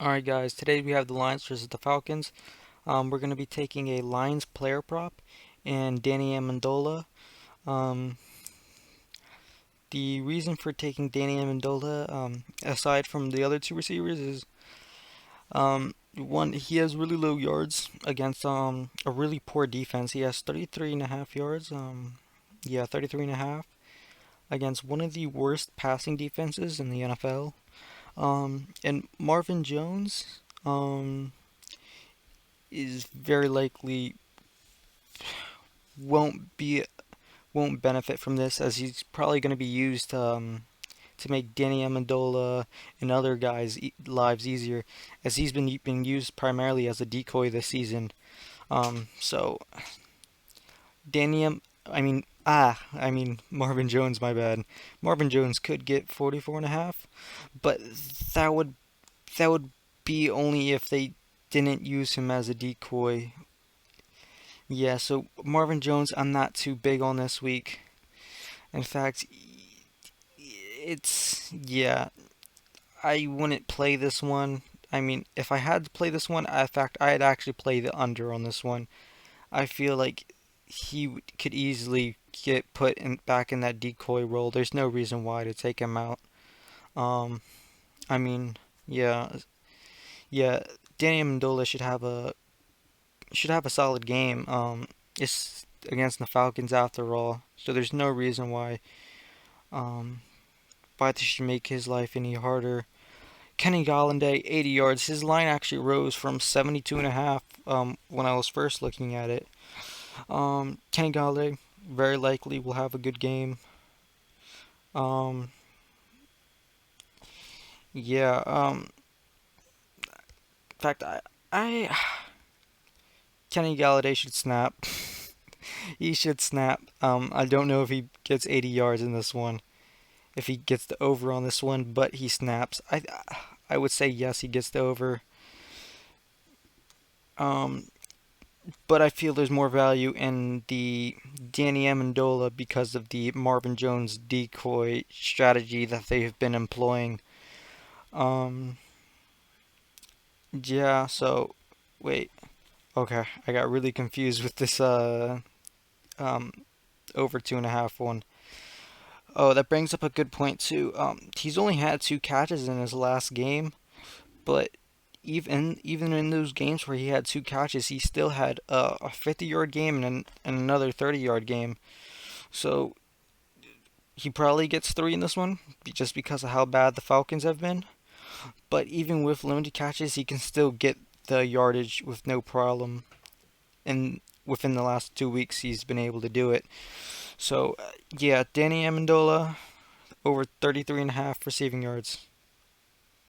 Alright guys, today we have the Lions versus the Falcons. We're going to be taking a Lions player prop and Danny Amendola. Um, the reason for taking Danny Amendola, aside from the other two receivers, is one, he has really low yards against a really poor defense. He has 33.5 yards, 33.5 against one of the worst passing defenses in the NFL. And Marvin Jones, is very likely won't be won't benefit from this, as he's probably going to be used to make Danny Amendola and other guys' lives easier, as he's been used primarily as a decoy this season. So Danny, Marvin Jones, my bad. Marvin Jones could get 44 and a half, but that would that would be only if they didn't use him as a decoy. Yeah, so Marvin Jones, I'm not too big on this week. In fact, yeah, I wouldn't play this one. I mean, if I had to play this one, in fact, I'd actually play the under on this one. I feel like could easily get put back in that decoy role. There's no reason why to take him out. Um, I mean, yeah, yeah, Danny Amendola should have a solid game. It's against the Falcons after all, so there's no reason um, why this should make his life any harder. Kenny Galladay, 80 yards. His line actually rose from 72 and a half when I was first looking at it. Kenny Galladay very likely will have a good game. Um, yeah. In fact, I Kenny Galladay should snap. He should snap. I don't know if he gets 80 yards in this one, if he gets the over on this one, but he snaps. I would say yes, he gets the over. Um, but I feel there's more value in the Danny Amendola because of the Marvin Jones decoy strategy that they have been employing. Um, yeah, so wait. Okay, I got really confused with this um over 2.5 one. Oh, that brings up a good point too. He's only had two catches in his last game, but even in those games where he had two catches, he still had a 50-yard game and another 30-yard game. So he probably gets three in this one, just because of how bad the Falcons have been. But even with limited catches, he can still get the yardage with no problem. And within the last 2 weeks, he's been able to do it. So yeah, Danny Amendola over 33.5 receiving yards.